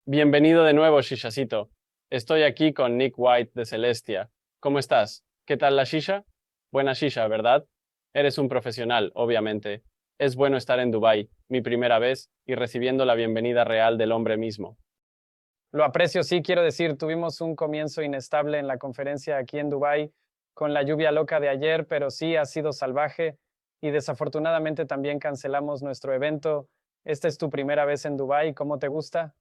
Bienvenido de nuevo, Shishacito. Estoy aquí con Nick White de Celestia. ¿Cómo estás? ¿Qué tal la shisha? Buena shisha, ¿verdad? Eres un profesional, obviamente. Es bueno estar en Dubái, mi primera vez, y recibiendo la bienvenida real del hombre mismo. Lo aprecio, sí, quiero decir, tuvimos un comienzo inestable en la conferencia aquí en Dubái con la lluvia loca de ayer, pero sí ha sido salvaje y desafortunadamente también cancelamos nuestro evento. Esta es tu primera vez en Dubái, ¿cómo te gusta?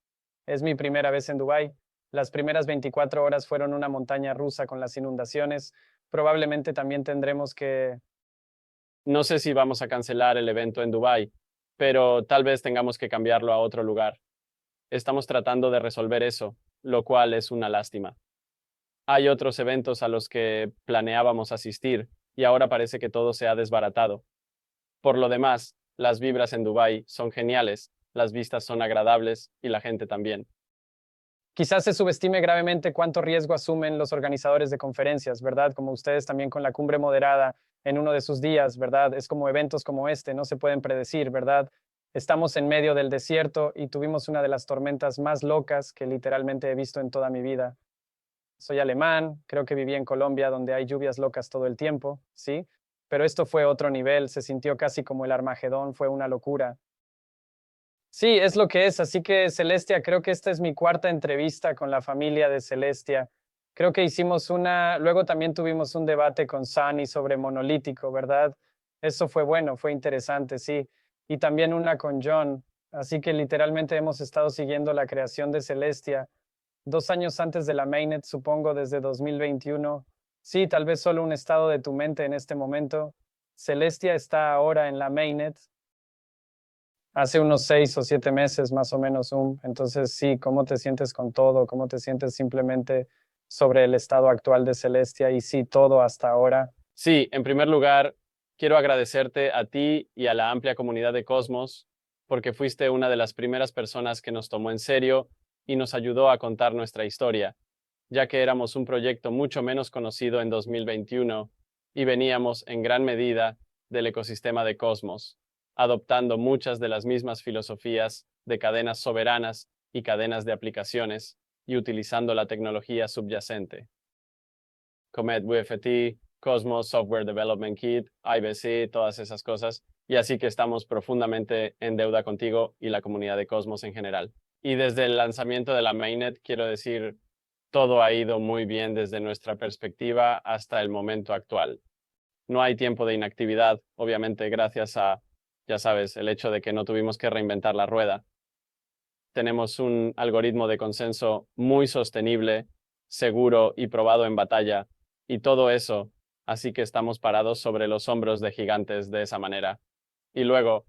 Es mi primera vez en Dubái. Las primeras 24 horas fueron una montaña rusa con las inundaciones. Probablemente también tendremos que... No sé si vamos a cancelar el evento en Dubái, pero tal vez tengamos que cambiarlo a otro lugar. Estamos tratando de resolver eso, lo cual es una lástima. Hay otros eventos a los que planeábamos asistir y ahora parece que todo se ha desbaratado. Por lo demás, las vibras en Dubái son geniales, las vistas son agradables y la gente también. Quizás se subestime gravemente cuánto riesgo asumen los organizadores de conferencias, ¿verdad? Como ustedes también con la cumbre moderada en uno de sus días, ¿verdad? Es como eventos como este, no se pueden predecir, ¿verdad? Estamos en medio del desierto y tuvimos una de las tormentas más locas que literalmente he visto en toda mi vida. Soy alemán, creo que viví en Colombia donde hay lluvias locas todo el tiempo, ¿sí? Pero esto fue otro nivel, se sintió casi como el Armagedón, fue una locura. Sí, es lo que es. Así que Celestia, creo que esta es mi cuarta entrevista con la familia de Celestia. Creo que hicimos una, luego también tuvimos un debate con Sani sobre monolítico, ¿verdad? Eso fue bueno, fue interesante, sí. Y también una con John. Así que literalmente hemos estado siguiendo la creación de Celestia 2 años antes de la mainnet, supongo, desde 2021. Sí, tal vez solo un estado de tu mente en este momento. Celestia está ahora en la mainnet hace unos 6 o 7 meses más o menos. Entonces, sí, ¿cómo te sientes con todo? ¿Cómo te sientes simplemente sobre el estado actual de Celestia? Y sí, todo hasta ahora. Sí, en primer lugar, quiero agradecerte a ti y a la amplia comunidad de Cosmos porque fuiste una de las primeras personas que nos tomó en serio y nos ayudó a contar nuestra historia, ya que éramos un proyecto mucho menos conocido en 2021 y veníamos en gran medida del ecosistema de Cosmos, adoptando muchas de las mismas filosofías de cadenas soberanas y cadenas de aplicaciones y utilizando la tecnología subyacente. Comet WFT, Cosmos Software Development Kit, IBC, todas esas cosas. Y así que estamos profundamente en deuda contigo y la comunidad de Cosmos en general. Y desde el lanzamiento de la mainnet, quiero decir, todo ha ido muy bien desde nuestra perspectiva hasta el momento actual. No hay tiempo de inactividad, obviamente gracias a, ya sabes, el hecho de que no tuvimos que reinventar la rueda. Tenemos un algoritmo de consenso muy sostenible, seguro y probado en batalla, y todo eso, así que estamos parados sobre los hombros de gigantes de esa manera. Y luego,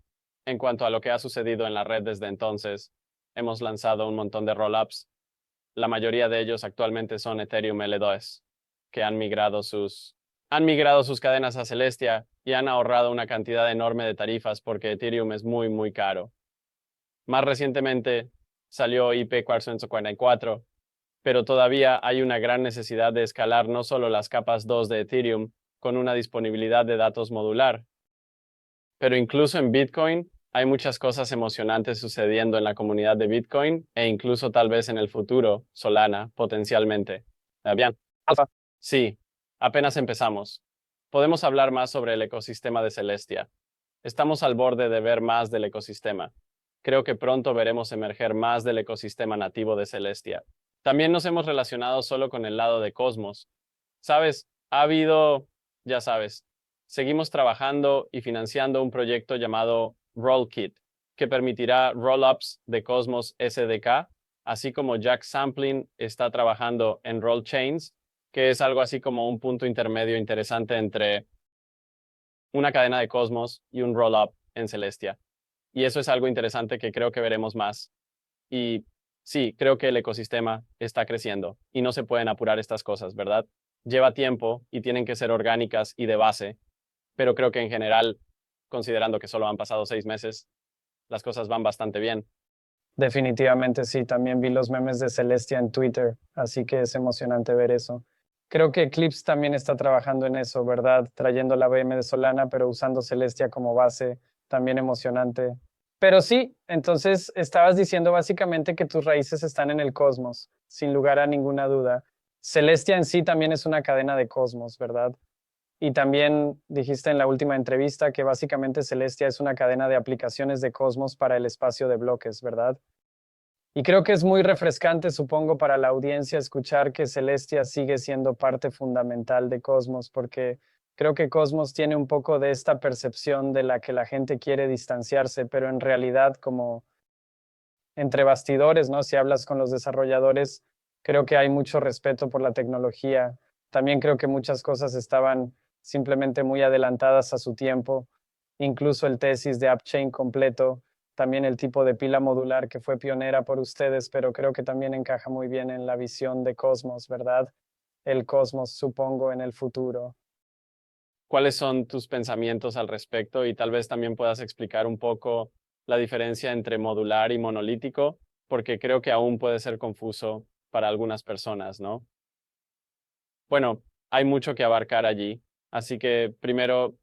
en cuanto a lo que ha sucedido en la red desde entonces, hemos lanzado un montón de rollups. La mayoría de ellos actualmente son Ethereum L2, que han migrado sus cadenas a Celestia y han ahorrado una cantidad enorme de tarifas porque Ethereum es muy, muy caro. Más recientemente salió IP 444, pero todavía hay una gran necesidad de escalar no solo las capas 2 de Ethereum con una disponibilidad de datos modular, pero incluso en Bitcoin hay muchas cosas emocionantes sucediendo en la comunidad de Bitcoin e incluso tal vez en el futuro, Solana, potencialmente. Bien. Alfa. Sí, apenas empezamos. Podemos hablar más sobre el ecosistema de Celestia. Estamos al borde de ver más del ecosistema. Creo que pronto veremos emerger más del ecosistema nativo de Celestia. También nos hemos relacionado solo con el lado de Cosmos. Sabes, ha habido, ya sabes, seguimos trabajando y financiando un proyecto llamado RollKit, que permitirá rollups de Cosmos SDK, así como Jack Sampling está trabajando en RollChains, que es algo así como un punto intermedio interesante entre una cadena de Cosmos y un rollup en Celestia. Y eso es algo interesante que creo que veremos más. Y sí, creo que el ecosistema está creciendo y no se pueden apurar estas cosas, ¿verdad? Lleva tiempo y tienen que ser orgánicas y de base, pero creo que en general, considerando que solo han pasado 6 meses, las cosas van bastante bien. Definitivamente sí, también vi los memes de Celestia en Twitter, así que es emocionante ver eso. Creo que Eclipse también está trabajando en eso, ¿verdad? Trayendo la VM de Solana, pero usando Celestia como base, también emocionante. Pero sí, entonces estabas diciendo básicamente que tus raíces están en el cosmos, sin lugar a ninguna duda. Celestia en sí también es una cadena de cosmos, ¿verdad? Y también dijiste en la última entrevista que básicamente Celestia es una cadena de aplicaciones de Cosmos para el espacio de bloques, ¿verdad? Y creo que es muy refrescante, supongo, para la audiencia escuchar que Celestia sigue siendo parte fundamental de Cosmos, porque creo que Cosmos tiene un poco de esta percepción de la que la gente quiere distanciarse, pero en realidad como entre bastidores, ¿no? Si hablas con los desarrolladores, creo que hay mucho respeto por la tecnología. También creo que muchas cosas estaban simplemente muy adelantadas a su tiempo, incluso el tesis de AppChain completo, también el tipo de pila modular que fue pionera por ustedes, pero creo que también encaja muy bien en la visión de Cosmos, ¿verdad? El Cosmos, supongo, en el futuro. ¿Cuáles son tus pensamientos al respecto? Y tal vez también puedas explicar un poco la diferencia entre modular y monolítico, porque creo que aún puede ser confuso para algunas personas, ¿no? Bueno, hay mucho que abarcar allí, así que primero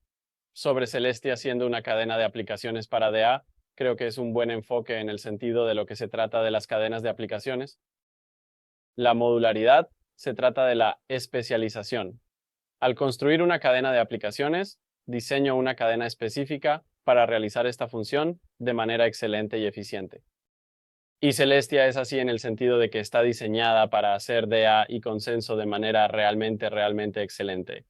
sobre Celestia siendo una cadena de aplicaciones para DA, creo que es un buen enfoque en el sentido de lo que se trata de las cadenas de aplicaciones. La modularidad se trata de la especialización. Al construir una cadena de aplicaciones, diseño una cadena específica para realizar esta función de manera excelente y eficiente. Y Celestia es así en el sentido de que está diseñada para hacer DA y consenso de manera realmente excelente.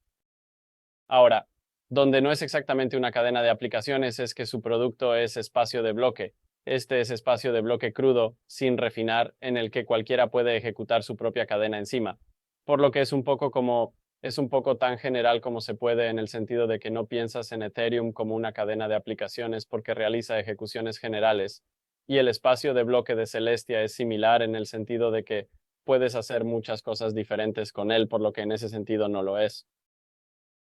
Ahora, donde no es exactamente una cadena de aplicaciones es que su producto es espacio de bloque. Este es espacio de bloque crudo, sin refinar, en el que cualquiera puede ejecutar su propia cadena encima. Por lo que es un poco tan general como se puede en el sentido de que no piensas en Ethereum como una cadena de aplicaciones porque realiza ejecuciones generales. Y el espacio de bloque de Celestia es similar en el sentido de que puedes hacer muchas cosas diferentes con él, por lo que en ese sentido no lo es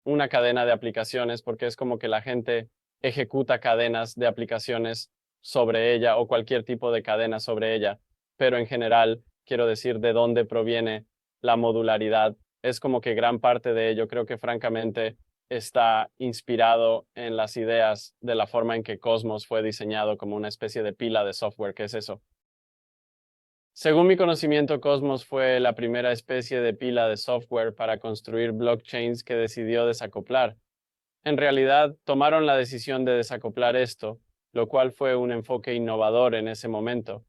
una cadena de aplicaciones porque es como que la gente ejecuta cadenas de aplicaciones sobre ella o cualquier tipo de cadena sobre ella, pero en general quiero decir de dónde proviene la modularidad. Es como que gran parte de ello creo que francamente está inspirado en las ideas de la forma en que Cosmos fue diseñado como una especie de pila de software. ¿Qué es eso? Según mi conocimiento, Cosmos fue la primera especie de pila de software para construir blockchains que decidió desacoplar. En realidad, tomaron la decisión de desacoplar esto, lo cual fue un enfoque innovador en ese momento.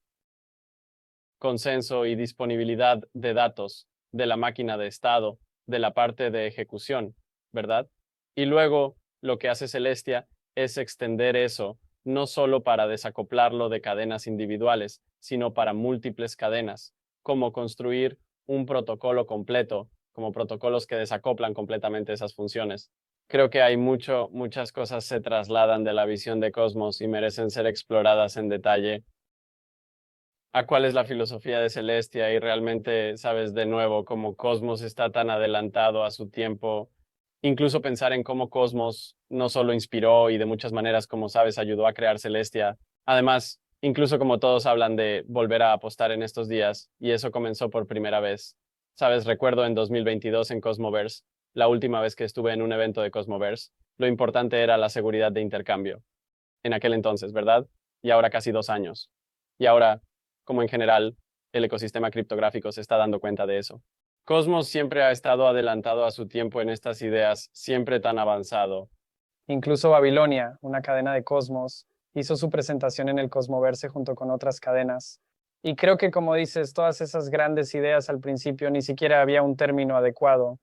Consenso y disponibilidad de datos de la máquina de estado, de la parte de ejecución, ¿verdad? Y luego, lo que hace Celestia es extender eso, no solo para desacoplarlo de cadenas individuales, sino para múltiples cadenas, como construir un protocolo completo, como protocolos que desacoplan completamente esas funciones. Creo que muchas cosas se trasladan de la visión de Cosmos y merecen ser exploradas en detalle a cuál es la filosofía de Celestia y realmente, sabes, de nuevo, cómo Cosmos está tan adelantado a su tiempo. Incluso pensar en cómo Cosmos no solo inspiró y de muchas maneras, como sabes, ayudó a crear Celestia. Además, incluso como todos hablan de volver a apostar en estos días, y eso comenzó por primera vez. Sabes, recuerdo en 2022 en Cosmoverse, la última vez que estuve en un evento de Cosmoverse, lo importante era la seguridad de intercambio. En aquel entonces, ¿verdad? Y ahora casi 2 años. Y ahora como en general el ecosistema criptográfico se está dando cuenta de eso. Cosmos siempre ha estado adelantado a su tiempo en estas ideas, siempre tan avanzado. Incluso Babilonia, una cadena de Cosmos, hizo su presentación en el Cosmoverse junto con otras cadenas. Y creo que, como dices, todas esas grandes ideas al principio ni siquiera había un término adecuado.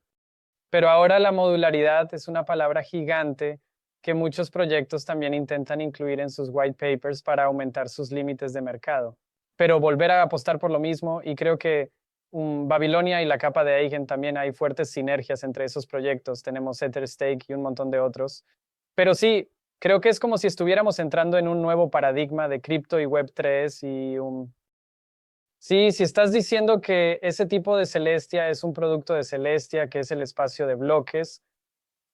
Pero ahora la modularidad es una palabra gigante que muchos proyectos también intentan incluir en sus white papers para aumentar sus límites de mercado. Pero volver a apostar por lo mismo, y creo que Babilonia y la capa de Eigen también hay fuertes sinergias entre esos proyectos. Tenemos EtherStake y un montón de otros. Pero sí, creo que es como si estuviéramos entrando en un nuevo paradigma de cripto y Web3 y Sí, si estás diciendo que ese tipo de Celestia es un producto de Celestia, que es el espacio de bloques,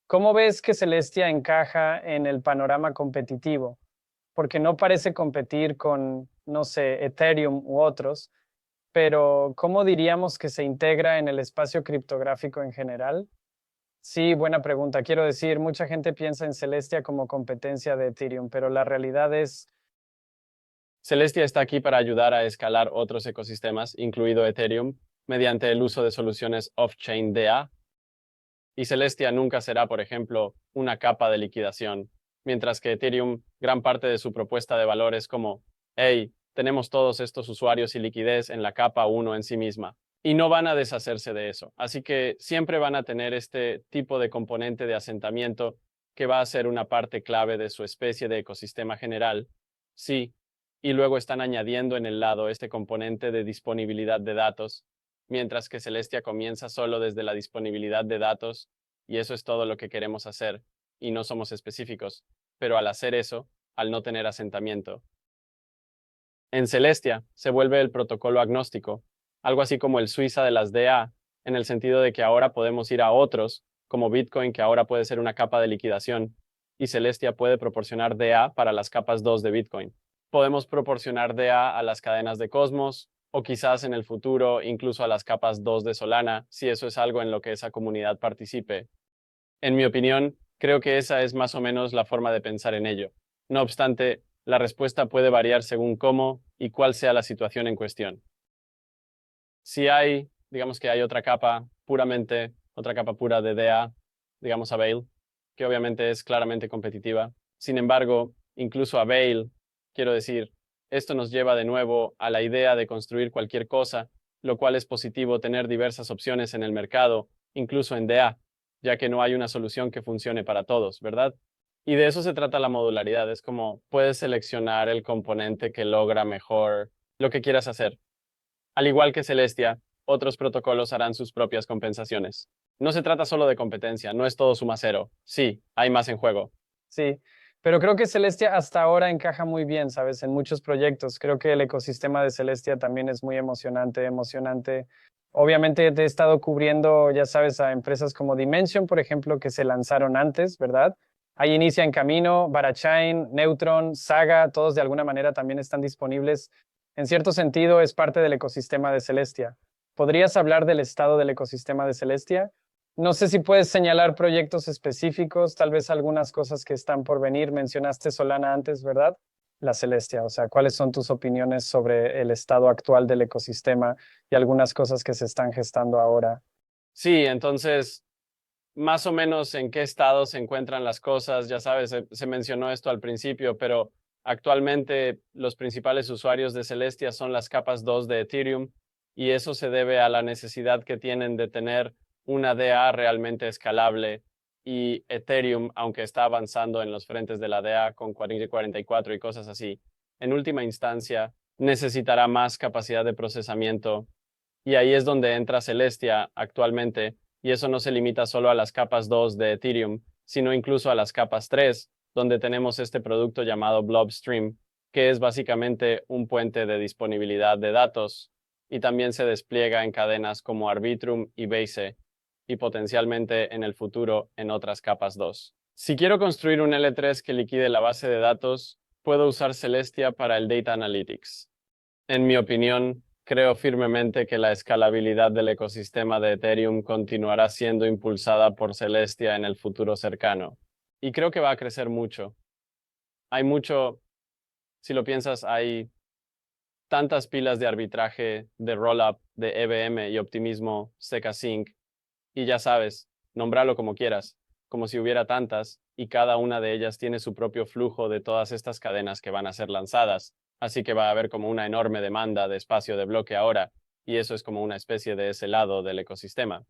¿cómo ves que Celestia encaja en el panorama competitivo? Porque no parece competir con, no sé, Ethereum u otros, pero ¿cómo diríamos que se integra en el espacio criptográfico en general? Sí, buena pregunta. Quiero decir, mucha gente piensa en Celestia como competencia de Ethereum, pero la realidad es Celestia está aquí para ayudar a escalar otros ecosistemas, incluido Ethereum, mediante el uso de soluciones off-chain DA. Y Celestia nunca será, por ejemplo, una capa de liquidación, mientras que Ethereum, gran parte de su propuesta de valor es como, hey, tenemos todos estos usuarios y liquidez en la capa 1 en sí misma. Y no van a deshacerse de eso. Así que siempre van a tener este tipo de componente de asentamiento que va a ser una parte clave de su especie de ecosistema general. Sí, y luego están añadiendo en el lado este componente de disponibilidad de datos, mientras que Celestia comienza solo desde la disponibilidad de datos, y eso es todo lo que queremos hacer, y no somos específicos, pero al hacer eso, al no tener asentamiento. En Celestia se vuelve el protocolo agnóstico, algo así como el Suiza de las DA, en el sentido de que ahora podemos ir a otros, como Bitcoin, que ahora puede ser una capa de liquidación, y Celestia puede proporcionar DA para las capas 2 de Bitcoin. Podemos proporcionar DA a las cadenas de Cosmos, o quizás en el futuro incluso a las capas 2 de Solana, si eso es algo en lo que esa comunidad participe. En mi opinión, creo que esa es más o menos la forma de pensar en ello. No obstante, la respuesta puede variar según cómo y cuál sea la situación en cuestión. Si hay, digamos que hay otra capa otra capa pura de DA, digamos Avail, que obviamente es claramente competitiva. Sin embargo, incluso Avail, quiero decir, esto nos lleva de nuevo a la idea de construir cualquier cosa, lo cual es positivo tener diversas opciones en el mercado, incluso en DA, ya que no hay una solución que funcione para todos, ¿verdad? Y de eso se trata la modularidad, es como puedes seleccionar el componente que logra mejor lo que quieras hacer. Al igual que Celestia, otros protocolos harán sus propias compensaciones. No se trata solo de competencia, no es todo suma cero. Sí, hay más en juego. Sí, pero creo que Celestia hasta ahora encaja muy bien, ¿sabes? En muchos proyectos. Creo que el ecosistema de Celestia también es muy emocionante. Obviamente te he estado cubriendo, ya sabes, a empresas como Dimension, por ejemplo, que se lanzaron antes, ¿verdad? Ahí inicia en camino, Barachain, Neutron, Saga, todos de alguna manera también están disponibles. En cierto sentido, es parte del ecosistema de Celestia. ¿Podrías hablar del estado del ecosistema de Celestia? No sé si puedes señalar proyectos específicos, tal vez algunas cosas que están por venir. Mencionaste Solana antes, ¿verdad? La Celestia, o sea, ¿cuáles son tus opiniones sobre el estado actual del ecosistema y algunas cosas que se están gestando ahora? Sí, entonces, más o menos en qué estado se encuentran las cosas, ya sabes, se mencionó esto al principio, pero actualmente los principales usuarios de Celestia son las capas 2 de Ethereum, y eso se debe a la necesidad que tienen de tener una DA realmente escalable, y Ethereum, aunque está avanzando en los frentes de la DA con 4044 y cosas así, en última instancia necesitará más capacidad de procesamiento, y ahí es donde entra Celestia actualmente, y eso no se limita solo a las capas 2 de Ethereum, sino incluso a las capas 3, donde tenemos este producto llamado Blobstream, que es básicamente un puente de disponibilidad de datos, y también se despliega en cadenas como Arbitrum y Base, y potencialmente en el futuro en otras capas 2. Si quiero construir un L3 que liquide la base de datos, puedo usar Celestia para el Data Analytics. En mi opinión, creo firmemente que la escalabilidad del ecosistema de Ethereum continuará siendo impulsada por Celestia en el futuro cercano. Y creo que va a crecer mucho. Hay mucho, si lo piensas, hay tantas pilas de arbitraje, de rollup, de EVM y optimismo, Seca Sync, y ya sabes, nómbralo como quieras, como si hubiera tantas, y cada una de ellas tiene su propio flujo de todas estas cadenas que van a ser lanzadas. Así que va a haber como una enorme demanda de espacio de bloque ahora, y eso es como una especie de ese lado del ecosistema.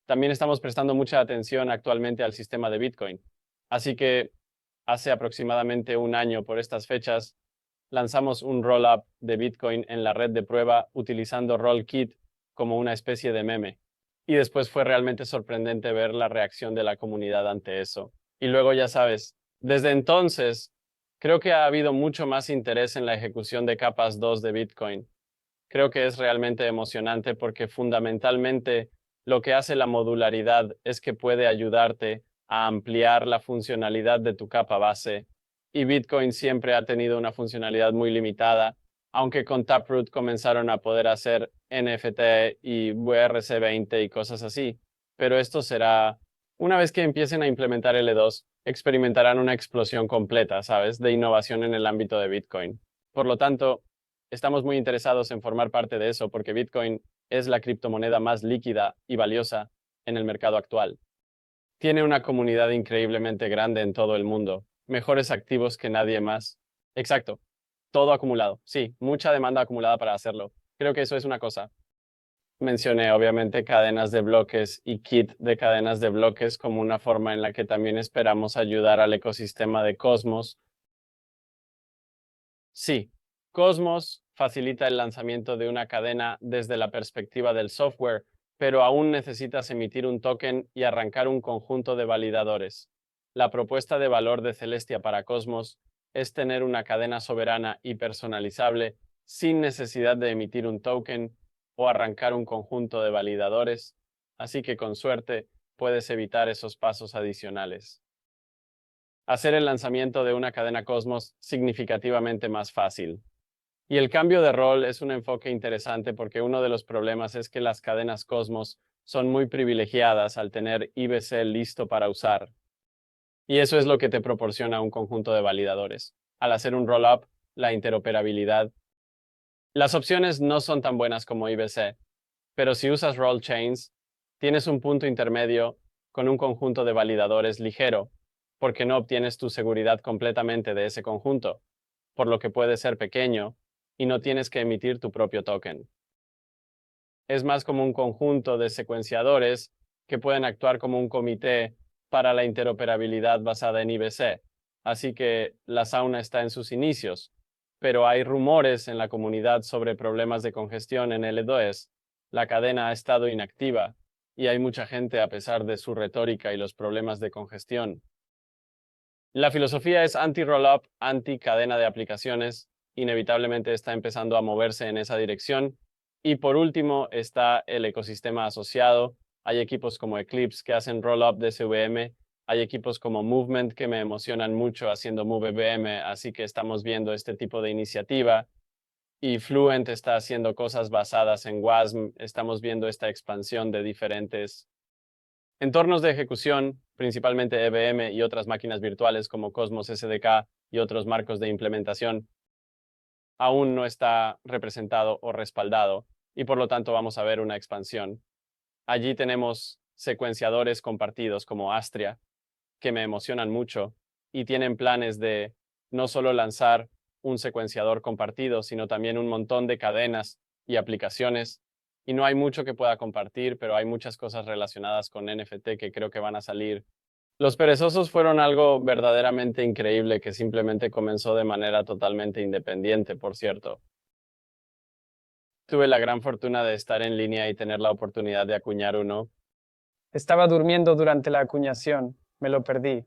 También estamos prestando mucha atención actualmente al sistema de Bitcoin. Así que hace aproximadamente un año por estas fechas, lanzamos un rollup de Bitcoin en la red de prueba utilizando Rollkit como una especie de meme. Y después fue realmente sorprendente ver la reacción de la comunidad ante eso. Y luego, ya sabes, desde entonces, creo que ha habido mucho más interés en la ejecución de capas 2 de Bitcoin. Creo que es realmente emocionante porque fundamentalmente lo que hace la modularidad es que puede ayudarte a ampliar la funcionalidad de tu capa base, y Bitcoin siempre ha tenido una funcionalidad muy limitada, aunque con Taproot comenzaron a poder hacer NFT y WRC20 y cosas así. Pero esto será, una vez que empiecen a implementar L2, experimentarán una explosión completa, ¿sabes?, de innovación en el ámbito de Bitcoin. Por lo tanto, estamos muy interesados en formar parte de eso porque Bitcoin es la criptomoneda más líquida y valiosa en el mercado actual. Tiene una comunidad increíblemente grande en todo el mundo, mejores activos que nadie más. Exacto, todo acumulado. Sí, mucha demanda acumulada para hacerlo. Creo que eso es una cosa. Mencioné obviamente cadenas de bloques y kit de cadenas de bloques como una forma en la que también esperamos ayudar al ecosistema de Cosmos. Sí, Cosmos facilita el lanzamiento de una cadena desde la perspectiva del software, pero aún necesitas emitir un token y arrancar un conjunto de validadores. La propuesta de valor de Celestia para Cosmos es tener una cadena soberana y personalizable sin necesidad de emitir un token o arrancar un conjunto de validadores, así que con suerte puedes evitar esos pasos adicionales. Hacer el lanzamiento de una cadena Cosmos significativamente más fácil. Y el cambio de rol es un enfoque interesante porque uno de los problemas es que las cadenas Cosmos son muy privilegiadas al tener IBC listo para usar. Y eso es lo que te proporciona un conjunto de validadores. Al hacer un roll-up, la interoperabilidad. Las opciones no son tan buenas como IBC, pero si usas roll chains, tienes un punto intermedio con un conjunto de validadores ligero, porque no obtienes tu seguridad completamente de ese conjunto, por lo que puede ser pequeño y no tienes que emitir tu propio token. Es más como un conjunto de secuenciadores que pueden actuar como un comité para la interoperabilidad basada en IBC, así que la sauna está en sus inicios, pero hay rumores en la comunidad sobre problemas de congestión en L2. La cadena ha estado inactiva y hay mucha gente a pesar de su retórica y los problemas de congestión. La filosofía es anti-rollup, anti-cadena de aplicaciones. Inevitablemente está empezando a moverse en esa dirección. Y por último está el ecosistema asociado. Hay equipos como Eclipse que hacen rollup de SVM. Hay equipos como Movement que me emocionan mucho haciendo MoveVM, así que estamos viendo este tipo de iniciativa. Y Fluent está haciendo cosas basadas en WASM. Estamos viendo esta expansión de diferentes entornos de ejecución, principalmente EVM y otras máquinas virtuales como Cosmos SDK y otros marcos de implementación, aún no está representado o respaldado y por lo tanto vamos a ver una expansión. Allí tenemos secuenciadores compartidos como Astria, que me emocionan mucho y tienen planes de no solo lanzar un secuenciador compartido, sino también un montón de cadenas y aplicaciones. Y no hay mucho que pueda compartir, pero hay muchas cosas relacionadas con NFT que creo que van a salir. Los perezosos fueron algo verdaderamente increíble que simplemente comenzó de manera totalmente independiente, por cierto. Tuve la gran fortuna de estar en línea y tener la oportunidad de acuñar uno. Estaba durmiendo durante la acuñación, me lo perdí,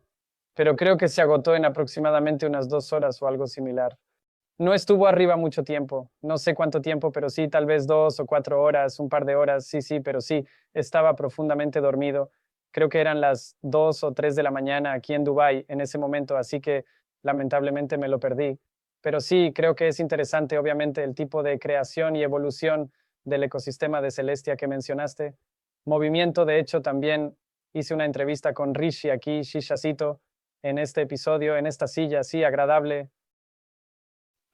pero creo que se agotó en aproximadamente unas 2 horas o algo similar. No estuvo arriba mucho tiempo, no sé cuánto tiempo, pero sí, tal vez 2 o 4 horas, un par de horas, sí, pero sí, estaba profundamente dormido. Creo que eran las 2 o 3 de la mañana aquí en Dubái en ese momento, así que lamentablemente me lo perdí. Pero sí, creo que es interesante, obviamente, el tipo de creación y evolución del ecosistema de Celestia que mencionaste. Movimiento, de hecho, también hice una entrevista con Rishi aquí, Shishacito, en este episodio, en esta silla, sí, agradable.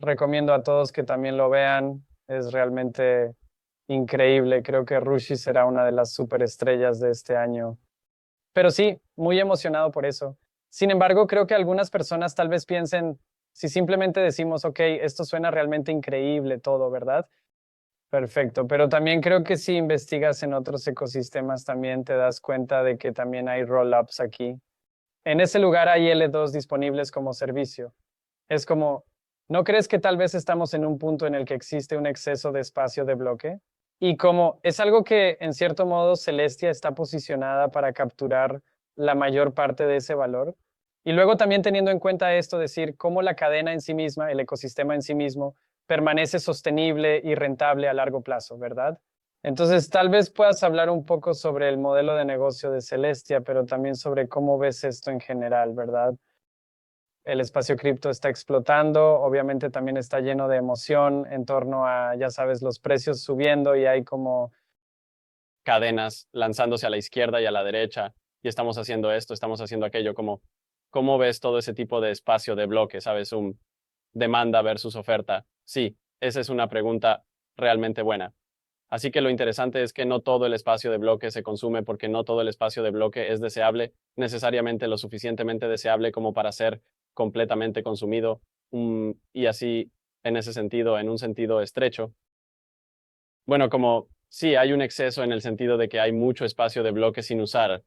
Recomiendo a todos que también lo vean. Es realmente increíble. Creo que Rishi será una de las superestrellas de este año. Pero sí, muy emocionado por eso. Sin embargo, creo que algunas personas tal vez piensen, si simplemente decimos, ok, esto suena realmente increíble todo, ¿verdad? Perfecto, pero también creo que si investigas en otros ecosistemas también te das cuenta de que también hay roll-ups aquí. En ese lugar hay L2 disponibles como servicio. Es como, ¿no crees que tal vez estamos en un punto en el que existe un exceso de espacio de bloque? Y como es algo que en cierto modo Celestia está posicionada para capturar la mayor parte de ese valor. Y luego también teniendo en cuenta esto, decir cómo la cadena en sí misma, el ecosistema en sí mismo, permanece sostenible y rentable a largo plazo, ¿verdad? Entonces, tal vez puedas hablar un poco sobre el modelo de negocio de Celestia, pero también sobre cómo ves esto en general, ¿verdad? El espacio cripto está explotando, obviamente también está lleno de emoción en torno a, ya sabes, los precios subiendo y hay como Cadenas lanzándose a la izquierda y a la derecha, y estamos haciendo esto, estamos haciendo aquello, como, ¿cómo ves todo ese tipo de espacio de bloque, sabes? demanda versus oferta. Sí, esa es una pregunta realmente buena. Así que lo interesante es que no todo el espacio de bloque se consume porque no todo el espacio de bloque es deseable, necesariamente lo suficientemente deseable como para ser completamente consumido, y así en ese sentido, en un sentido estrecho. Bueno, como sí, hay un exceso en el sentido de que hay mucho espacio de bloque sin usar,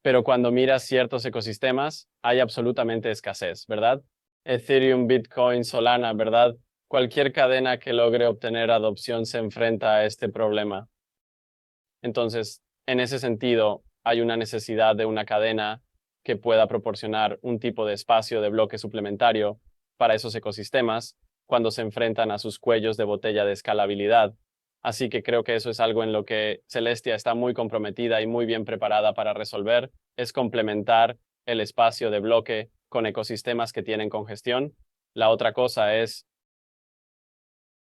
pero cuando miras ciertos ecosistemas, hay absolutamente escasez, ¿verdad? Ethereum, Bitcoin, Solana, ¿verdad? Cualquier cadena que logre obtener adopción se enfrenta a este problema. Entonces, en ese sentido, hay una necesidad de una cadena que pueda proporcionar un tipo de espacio de bloque suplementario para esos ecosistemas cuando se enfrentan a sus cuellos de botella de escalabilidad. Así que creo que eso es algo en lo que Celestia está muy comprometida y muy bien preparada para resolver, es complementar el espacio de bloque con ecosistemas que tienen congestión. La otra cosa es,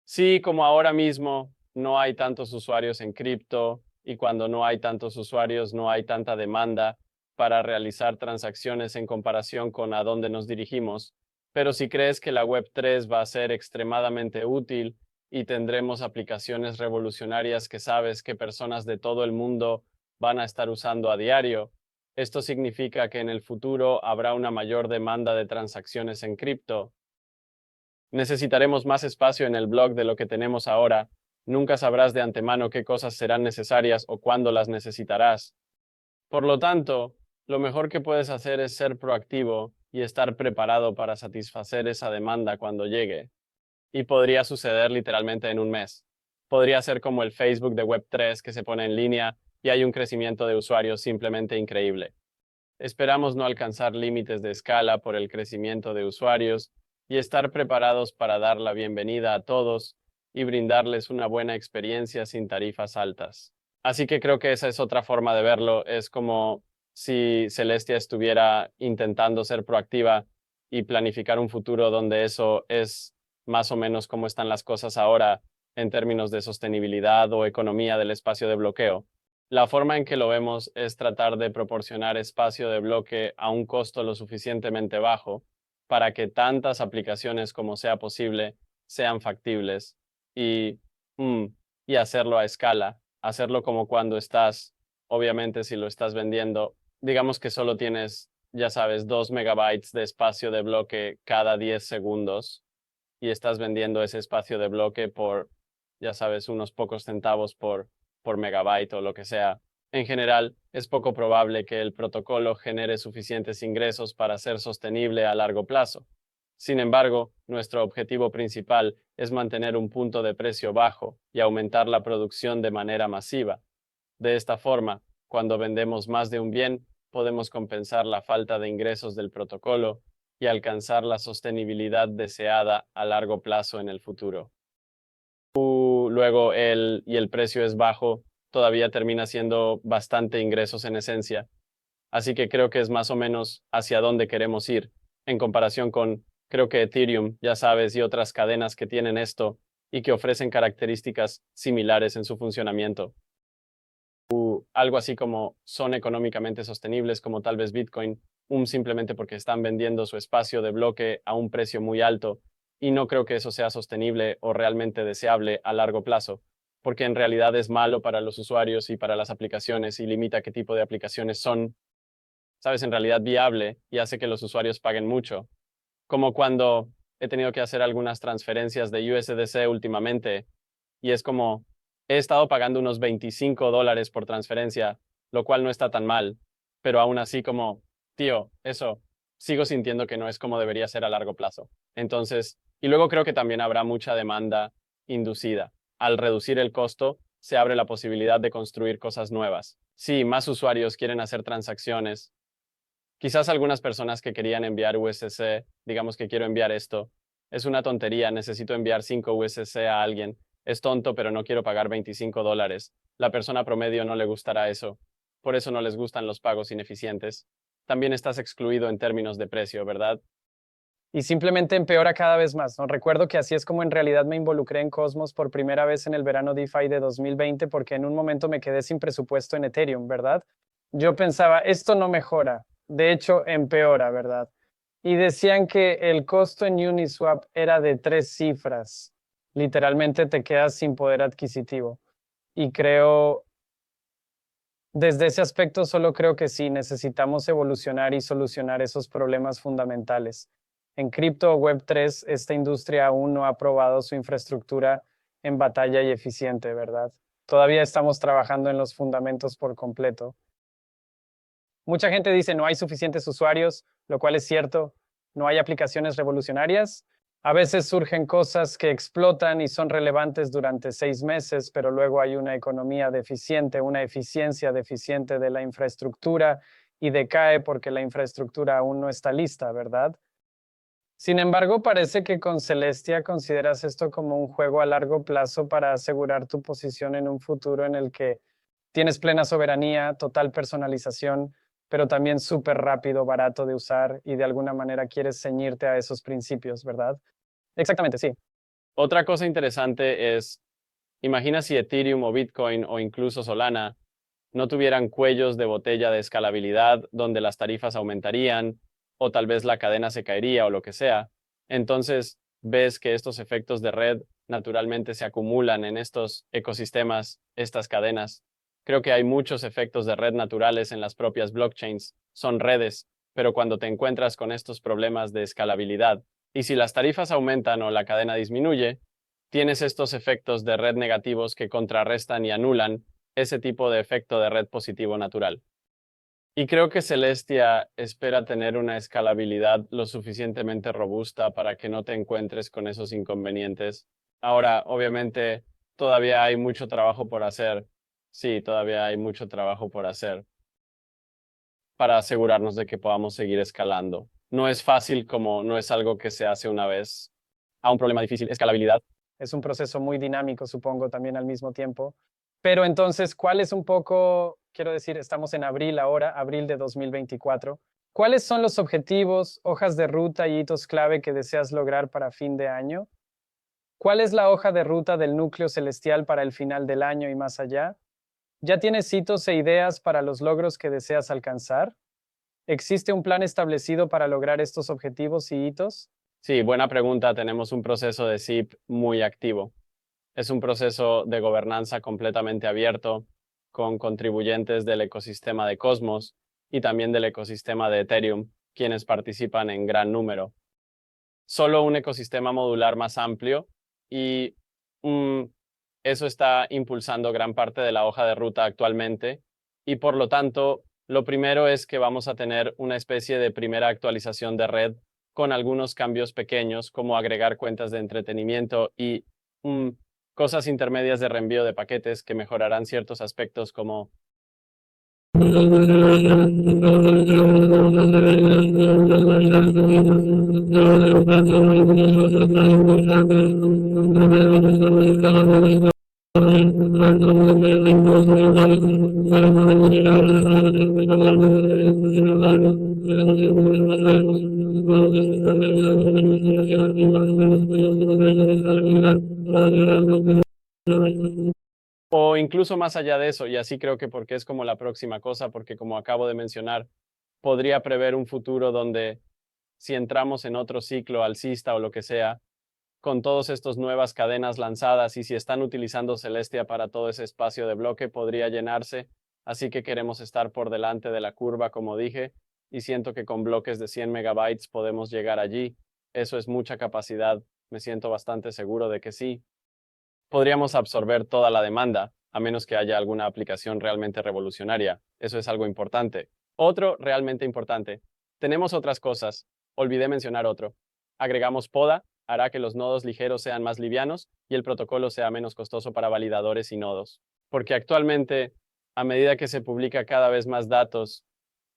sí, como ahora mismo no hay tantos usuarios en cripto y cuando no hay tantos usuarios no hay tanta demanda para realizar transacciones en comparación con a dónde nos dirigimos. Pero si crees que la Web3 va a ser extremadamente útil y tendremos aplicaciones revolucionarias que sabes que personas de todo el mundo van a estar usando a diario, esto significa que en el futuro habrá una mayor demanda de transacciones en cripto. Necesitaremos más espacio en el blog de lo que tenemos ahora. Nunca sabrás de antemano qué cosas serán necesarias o cuándo las necesitarás. Por lo tanto, lo mejor que puedes hacer es ser proactivo y estar preparado para satisfacer esa demanda cuando llegue. Y podría suceder literalmente en un mes. Podría ser como el Facebook de Web3 que se pone en línea y hay un crecimiento de usuarios simplemente increíble. Esperamos no alcanzar límites de escala por el crecimiento de usuarios y estar preparados para dar la bienvenida a todos y brindarles una buena experiencia sin tarifas altas. Así que creo que esa es otra forma de verlo. Es como si Celestia estuviera intentando ser proactiva y planificar un futuro donde eso es más o menos como están las cosas ahora en términos de sostenibilidad o economía del espacio de bloqueo. La forma en que lo vemos es tratar de proporcionar espacio de bloque a un costo lo suficientemente bajo para que tantas aplicaciones como sea posible sean factibles y, mm, y hacerlo a escala, hacerlo como cuando estás, obviamente si lo estás vendiendo, digamos que solo tienes, ya sabes, 2 megabytes de espacio de bloque cada 10 segundos y estás vendiendo ese espacio de bloque por, ya sabes, unos pocos centavos por megabyte o lo que sea. En general, es poco probable que el protocolo genere suficientes ingresos para ser sostenible a largo plazo. Sin embargo, nuestro objetivo principal es mantener un punto de precio bajo y aumentar la producción de manera masiva. De esta forma, cuando vendemos más de un bien, podemos compensar la falta de ingresos del protocolo y alcanzar la sostenibilidad deseada a largo plazo en el futuro. Luego el precio es bajo, todavía termina siendo bastante ingresos en esencia. Así que creo que es más o menos hacia dónde queremos ir, en comparación con, creo que Ethereum, ya sabes, y otras cadenas que tienen esto y que ofrecen características similares en su funcionamiento. Algo así como son económicamente sostenibles, como tal vez Bitcoin, simplemente porque están vendiendo su espacio de bloque a un precio muy alto, y no creo que eso sea sostenible o realmente deseable a largo plazo, porque en realidad es malo para los usuarios y para las aplicaciones y limita qué tipo de aplicaciones son, sabes, en realidad viable y hace que los usuarios paguen mucho. Como cuando he tenido que hacer algunas transferencias de USDC últimamente y es como, he estado pagando unos $25 por transferencia, lo cual no está tan mal, pero aún así como, tío, eso, sigo sintiendo que no es como debería ser a largo plazo. Entonces, y luego creo que también habrá mucha demanda inducida. Al reducir el costo, se abre la posibilidad de construir cosas nuevas. Sí, más usuarios quieren hacer transacciones. Quizás algunas personas que querían enviar USC, digamos que quiero enviar esto, es una tontería, necesito enviar 5 USC a alguien. Es tonto, pero no quiero pagar $25. La persona promedio no le gustará eso. Por eso no les gustan los pagos ineficientes. También estás excluido en términos de precio, ¿verdad? Y simplemente empeora cada vez más, ¿no? Recuerdo que así es como en realidad me involucré en Cosmos por primera vez en el verano DeFi de 2020, porque en un momento me quedé sin presupuesto en Ethereum, ¿verdad? Yo pensaba, esto no mejora, de hecho empeora, ¿verdad? y decían que el costo en Uniswap era de 3 cifras. Literalmente te quedas sin poder adquisitivo. Y creo, desde ese aspecto, solo creo que sí, necesitamos evolucionar y solucionar esos problemas fundamentales. En cripto o Web3, esta industria aún no ha probado su infraestructura en batalla y eficiente, ¿verdad? Todavía estamos trabajando en los fundamentos por completo. Mucha gente dice no hay suficientes usuarios, lo cual es cierto. No hay aplicaciones revolucionarias. A veces surgen cosas que explotan y son relevantes durante 6 meses, pero luego hay una economía deficiente, una eficiencia deficiente de la infraestructura y decae porque la infraestructura aún no está lista, ¿verdad? Sin embargo, parece que con Celestia consideras esto como un juego a largo plazo para asegurar tu posición en un futuro en el que tienes plena soberanía, total personalización, pero también súper rápido, barato de usar y de alguna manera quieres ceñirte a esos principios, ¿verdad? Exactamente, sí. Otra cosa interesante es, imagina si Ethereum o Bitcoin o incluso Solana no tuvieran cuellos de botella de escalabilidad donde las tarifas aumentarían o tal vez la cadena se caería o lo que sea. Entonces ves que estos efectos de red naturalmente se acumulan en estos ecosistemas, estas cadenas. Creo que hay muchos efectos de red naturales en las propias blockchains. Son redes, pero cuando te encuentras con estos problemas de escalabilidad y si las tarifas aumentan o la cadena disminuye, tienes estos efectos de red negativos que contrarrestan y anulan ese tipo de efecto de red positivo natural. Y creo que Celestia espera tener una escalabilidad lo suficientemente robusta para que no te encuentres con esos inconvenientes. Ahora, obviamente, todavía hay mucho trabajo por hacer. Sí, todavía hay mucho trabajo por hacer para asegurarnos de que podamos seguir escalando. No es fácil como no es algo que se hace una vez. A un problema difícil, escalabilidad. Es un proceso muy dinámico, supongo, también al mismo tiempo. Pero entonces, ¿cuál es un poco, quiero decir, estamos en abril ahora, abril de 2024? ¿Cuáles son los objetivos, hojas de ruta y hitos clave que deseas lograr para fin de año? ¿Cuál es la hoja de ruta del núcleo celestial para el final del año y más allá? ¿Ya tienes hitos e ideas para los logros que deseas alcanzar? ¿Existe un plan establecido para lograr estos objetivos y hitos? Sí, buena pregunta. Tenemos un proceso de SIP muy activo. Es un proceso de gobernanza completamente abierto, con contribuyentes del ecosistema de Cosmos y también del ecosistema de Ethereum, quienes participan en gran número. Solo un ecosistema modular más amplio y eso está impulsando gran parte de la hoja de ruta actualmente y por lo tanto, lo primero es que vamos a tener una especie de primera actualización de red con algunos cambios pequeños como agregar cuentas de entretenimiento y cosas intermedias de reenvío de paquetes que mejorarán ciertos aspectos como o incluso más allá de eso, y así creo que porque es como la próxima cosa, porque como acabo de mencionar, podría prever un futuro donde si entramos en otro ciclo alcista o lo que sea, con todas estas nuevas cadenas lanzadas y si están utilizando Celestia para todo ese espacio de bloque, podría llenarse. Así que queremos estar por delante de la curva, como dije, y siento que con bloques de 100 megabytes podemos llegar allí. Eso es mucha capacidad. Me siento bastante seguro de que sí. Podríamos absorber toda la demanda, a menos que haya alguna aplicación realmente revolucionaria. Eso es algo importante. Otro realmente importante. Tenemos otras cosas. Olvidé mencionar otro. Agregamos poda, hará que los nodos ligeros sean más livianos y el protocolo sea menos costoso para validadores y nodos. Porque actualmente, a medida que se publica cada vez más datos,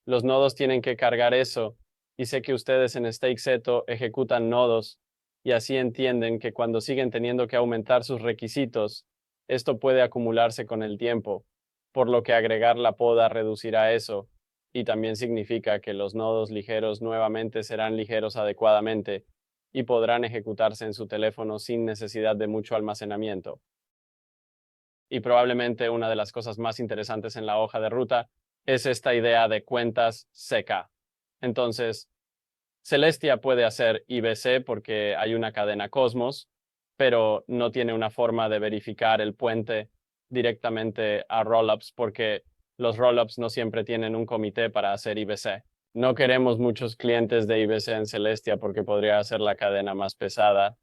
los nodos tienen que cargar eso y sé que ustedes en Stakeseto ejecutan nodos y así entienden que cuando siguen teniendo que aumentar sus requisitos, esto puede acumularse con el tiempo, por lo que agregar la poda reducirá eso y también significa que los nodos ligeros nuevamente serán ligeros adecuadamente y podrán ejecutarse en su teléfono sin necesidad de mucho almacenamiento. Y probablemente una de las cosas más interesantes en la hoja de ruta es esta idea de cuentas CK. Entonces, Celestia puede hacer IBC porque hay una cadena Cosmos, pero no tiene una forma de verificar el puente directamente a Rollups porque los Rollups no siempre tienen un comité para hacer IBC. No queremos muchos clientes de IBC en Celestia porque podría ser la cadena más pesada.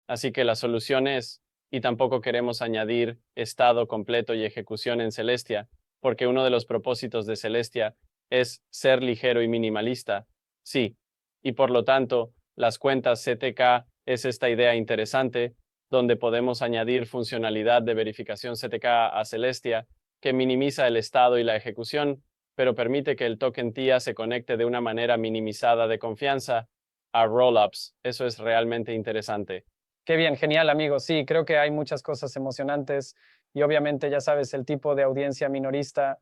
Así que la solución es, y tampoco queremos añadir estado completo y ejecución en Celestia, porque uno de los propósitos de Celestia es ser ligero y minimalista. Sí, y por lo tanto, las cuentas CTK es esta idea interesante, donde podemos añadir funcionalidad de verificación CTK a Celestia, que minimiza el estado y la ejecución, pero permite que el token TIA se conecte de una manera minimizada de confianza a rollups. Eso es realmente interesante. Qué bien, genial, amigo. Sí, creo que hay muchas cosas emocionantes y obviamente ya sabes, el tipo de audiencia minorista,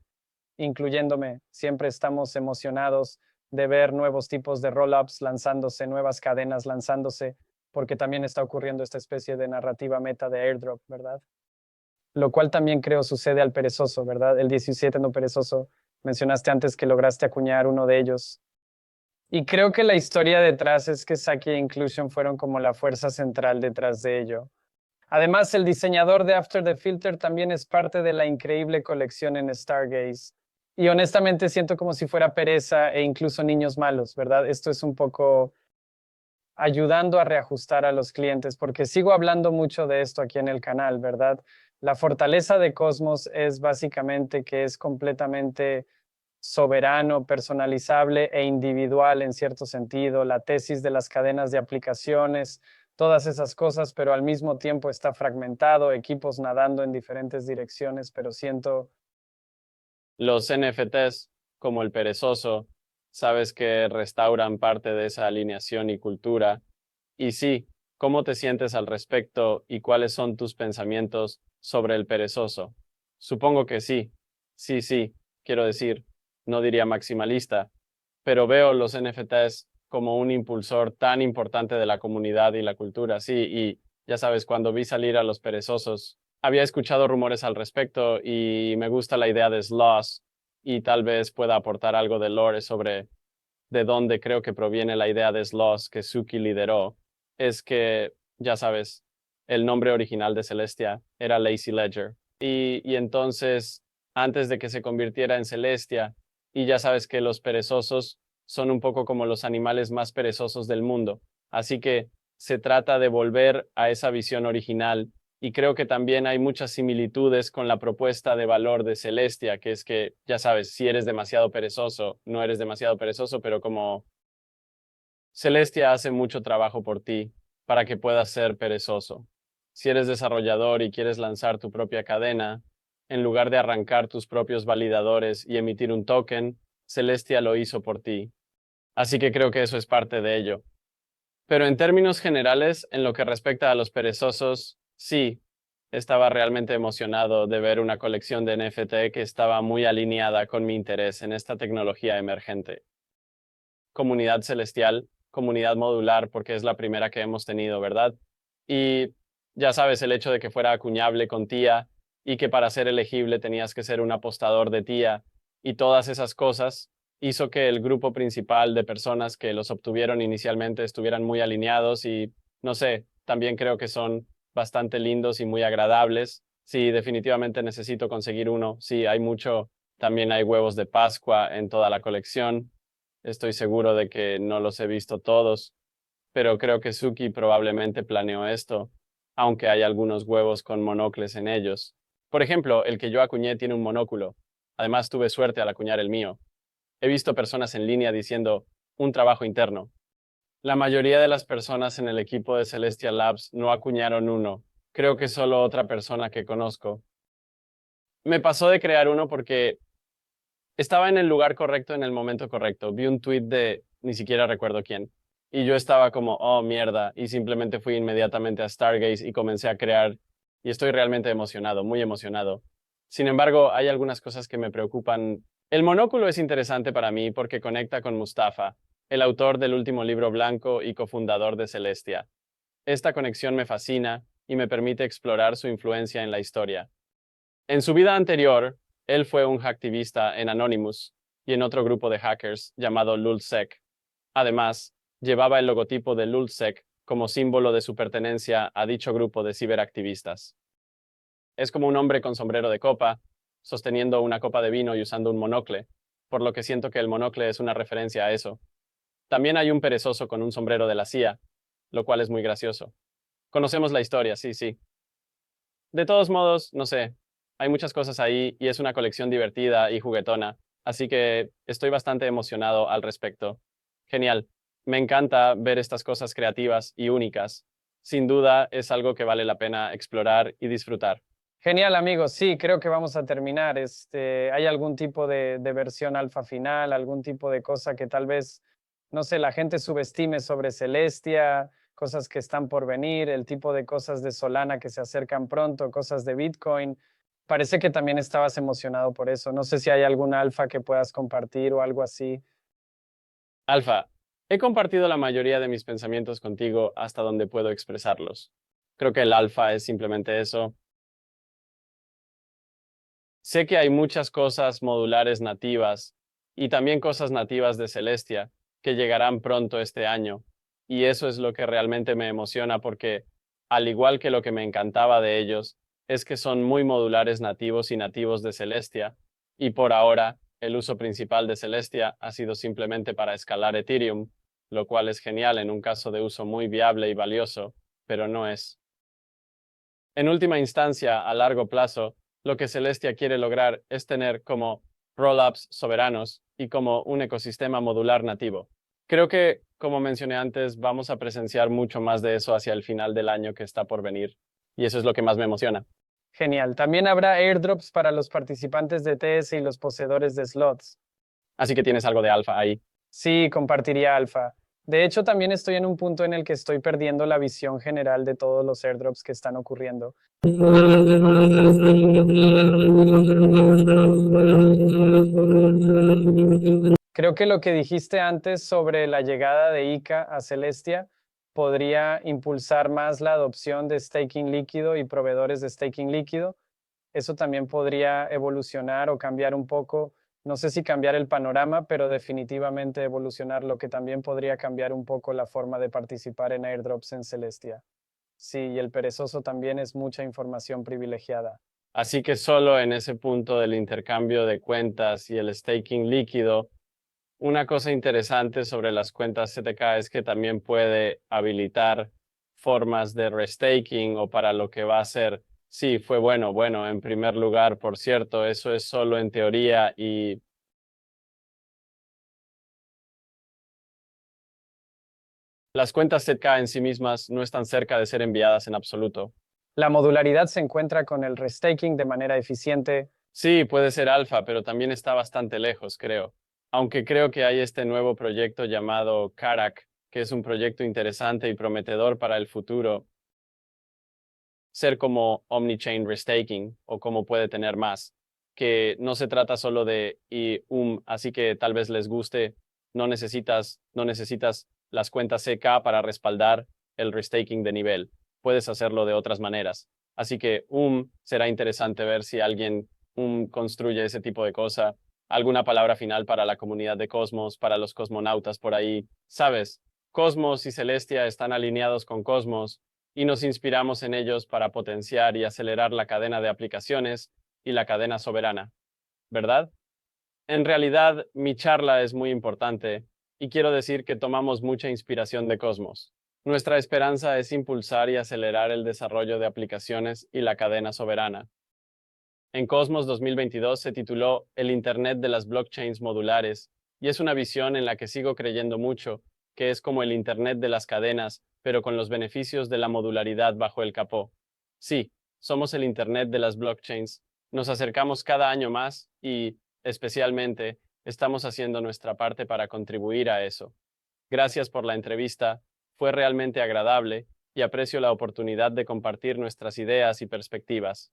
incluyéndome, siempre estamos emocionados de ver nuevos tipos de roll-ups lanzándose, nuevas cadenas lanzándose, porque también está ocurriendo esta especie de narrativa meta de airdrop, ¿verdad? Lo cual también creo sucede al perezoso, ¿verdad? El 17 no perezoso. Mencionaste antes que lograste acuñar uno de ellos. Y creo que la historia detrás es que Saki e Inclusion fueron como la fuerza central detrás de ello. Además, el diseñador de After the Filter también es parte de la increíble colección en Stargaze. Y honestamente siento como si fuera pereza e incluso niños malos, ¿verdad? Esto es un poco ayudando a reajustar a los clientes, porque sigo hablando mucho de esto aquí en el canal, ¿verdad? La fortaleza de Cosmos es básicamente que es completamente soberano, personalizable e individual en cierto sentido, la tesis de las cadenas de aplicaciones, todas esas cosas, pero al mismo tiempo está fragmentado, equipos nadando en diferentes direcciones, pero siento... Los NFTs, como el perezoso, sabes que restauran parte de esa alineación y cultura. Y sí, ¿cómo te sientes al respecto y cuáles son tus pensamientos sobre el perezoso? Supongo que sí, sí, quiero decir, no diría maximalista, pero veo los NFTs como un impulsor tan importante de la comunidad y la cultura. Sí, y ya sabes, cuando vi salir a los perezosos, había escuchado rumores al respecto y me gusta la idea de Sloss y tal vez pueda aportar algo de lore sobre de dónde creo que proviene la idea de Sloss que Suki lideró. Es que, ya sabes, el nombre original de Celestia era Lazy Ledger. Y entonces, antes de que se convirtiera en Celestia, y ya sabes que los perezosos son un poco como los animales más perezosos del mundo. Así que se trata de volver a esa visión original y creo que también hay muchas similitudes con la propuesta de valor de Celestia, que es que, ya sabes, si eres demasiado perezoso, no eres demasiado perezoso, pero como Celestia hace mucho trabajo por ti para que puedas ser perezoso. Si eres desarrollador y quieres lanzar tu propia cadena, en lugar de arrancar tus propios validadores y emitir un token, Celestia lo hizo por ti. Así que creo que eso es parte de ello. Pero en términos generales, en lo que respecta a los perezosos, sí, estaba realmente emocionado de ver una colección de NFT que estaba muy alineada con mi interés en esta tecnología emergente. Comunidad celestial, comunidad modular, porque es la primera que hemos tenido, ¿verdad? Y ya sabes, el hecho de que fuera acuñable con tía y que para ser elegible tenías que ser un apostador de tía y todas esas cosas hizo que el grupo principal de personas que los obtuvieron inicialmente estuvieran muy alineados y, no sé, también creo que son bastante lindos y muy agradables. Sí, definitivamente necesito conseguir uno. Sí, hay mucho. También hay huevos de Pascua en toda la colección. Estoy seguro de que no los he visto todos, pero creo que Suki probablemente planeó esto, aunque hay algunos huevos con monocles en ellos. Por ejemplo, el que yo acuñé tiene un monóculo. Además, tuve suerte al acuñar el mío. He visto personas en línea diciendo, un trabajo interno. La mayoría de las personas en el equipo de Celestial Labs no acuñaron uno. Creo que solo otra persona que conozco. Me pasó de crear uno porque estaba en el lugar correcto en el momento correcto. Vi un tweet de ni siquiera recuerdo quién. Y yo estaba como, oh, mierda. Y simplemente fui inmediatamente a Stargaze y comencé a crear. Y estoy realmente emocionado, muy emocionado. Sin embargo, hay algunas cosas que me preocupan. El monóculo es interesante para mí porque conecta con Mustafa, el autor del último libro blanco y cofundador de Celestia. Esta conexión me fascina y me permite explorar su influencia en la historia. En su vida anterior, él fue un hacktivista en Anonymous y en otro grupo de hackers llamado LulzSec. Además, llevaba el logotipo de LulzSec como símbolo de su pertenencia a dicho grupo de ciberactivistas. Es como un hombre con sombrero de copa, sosteniendo una copa de vino y usando un monocle, por lo que siento que el monocle es una referencia a eso. También hay un perezoso con un sombrero de la CIA, lo cual es muy gracioso. Conocemos la historia, sí, sí. De todos modos, no sé, hay muchas cosas ahí y es una colección divertida y juguetona, así que estoy bastante emocionado al respecto. Genial. Me encanta ver estas cosas creativas y únicas. Sin duda es algo que vale la pena explorar y disfrutar. Genial, amigos. Sí, creo que vamos a terminar. ¿Hay algún tipo de versión alfa final, algún tipo de cosa que tal vez, no sé, la gente subestime sobre Celestia, cosas que están por venir, el tipo de cosas de Solana que se acercan pronto, cosas de Bitcoin? Parece que también estabas emocionado por eso. No sé si hay algún alfa que puedas compartir o algo así. Alfa, he compartido la mayoría de mis pensamientos contigo hasta donde puedo expresarlos. Creo que el alfa es simplemente eso. Sé que hay muchas cosas modulares nativas y también cosas nativas de Celestia que llegarán pronto este año. Y eso es lo que realmente me emociona porque, al igual que lo que me encantaba de ellos, es que son muy modulares nativos y nativos de Celestia. Y por ahora, el uso principal de Celestia ha sido simplemente para escalar Ethereum, lo cual es genial en un caso de uso muy viable y valioso, pero no es. En última instancia, a largo plazo, lo que Celestia quiere lograr es tener como rollups soberanos y como un ecosistema modular nativo. Creo que, como mencioné antes, vamos a presenciar mucho más de eso hacia el final del año que está por venir, y eso es lo que más me emociona. Genial. También habrá airdrops para los participantes de TS y los poseedores de slots. Así que tienes algo de alfa ahí. Sí, compartiría alfa. De hecho, también estoy en un punto en el que estoy perdiendo la visión general de todos los airdrops que están ocurriendo. Creo que lo que dijiste antes sobre la llegada de ICA a Celestia podría impulsar más la adopción de staking líquido y proveedores de staking líquido. Eso también podría evolucionar o cambiar un poco, no sé si cambiar el panorama, pero definitivamente evolucionar, lo que también podría cambiar un poco la forma de participar en airdrops en Celestia. Sí, y el perezoso también es mucha información privilegiada. Así que solo en ese punto del intercambio de cuentas y el staking líquido, una cosa interesante sobre las cuentas CTK es que también puede habilitar formas de restaking o para lo que va a ser. Sí, fue bueno. Bueno, en primer lugar, por cierto, eso es solo en teoría y las cuentas CTK en sí mismas no están cerca de ser enviadas en absoluto. La modularidad se encuentra con el restaking de manera eficiente. Sí, puede ser alfa, pero también está bastante lejos, creo. Aunque creo que hay este nuevo proyecto llamado Karak, que es un proyecto interesante y prometedor para el futuro, ser como Omnichain Restaking o como puede tener más, que no se trata solo de así que tal vez les guste, no necesitas las cuentas CK para respaldar el restaking de nivel. Puedes hacerlo de otras maneras. Así que será interesante ver si alguien construye ese tipo de cosa. ¿Alguna palabra final para la comunidad de Cosmos, para los cosmonautas por ahí? Sabes, Cosmos y Celestia están alineados con Cosmos y nos inspiramos en ellos para potenciar y acelerar la cadena de aplicaciones y la cadena soberana, ¿verdad? En realidad, mi charla es muy importante y quiero decir que tomamos mucha inspiración de Cosmos. Nuestra esperanza es impulsar y acelerar el desarrollo de aplicaciones y la cadena soberana. En Cosmos 2022 se tituló El Internet de las blockchains modulares y es una visión en la que sigo creyendo mucho, que es como el Internet de las cadenas, pero con los beneficios de la modularidad bajo el capó. Sí, somos el Internet de las blockchains. Nos acercamos cada año más y, especialmente, estamos haciendo nuestra parte para contribuir a eso. Gracias por la entrevista, fue realmente agradable y aprecio la oportunidad de compartir nuestras ideas y perspectivas.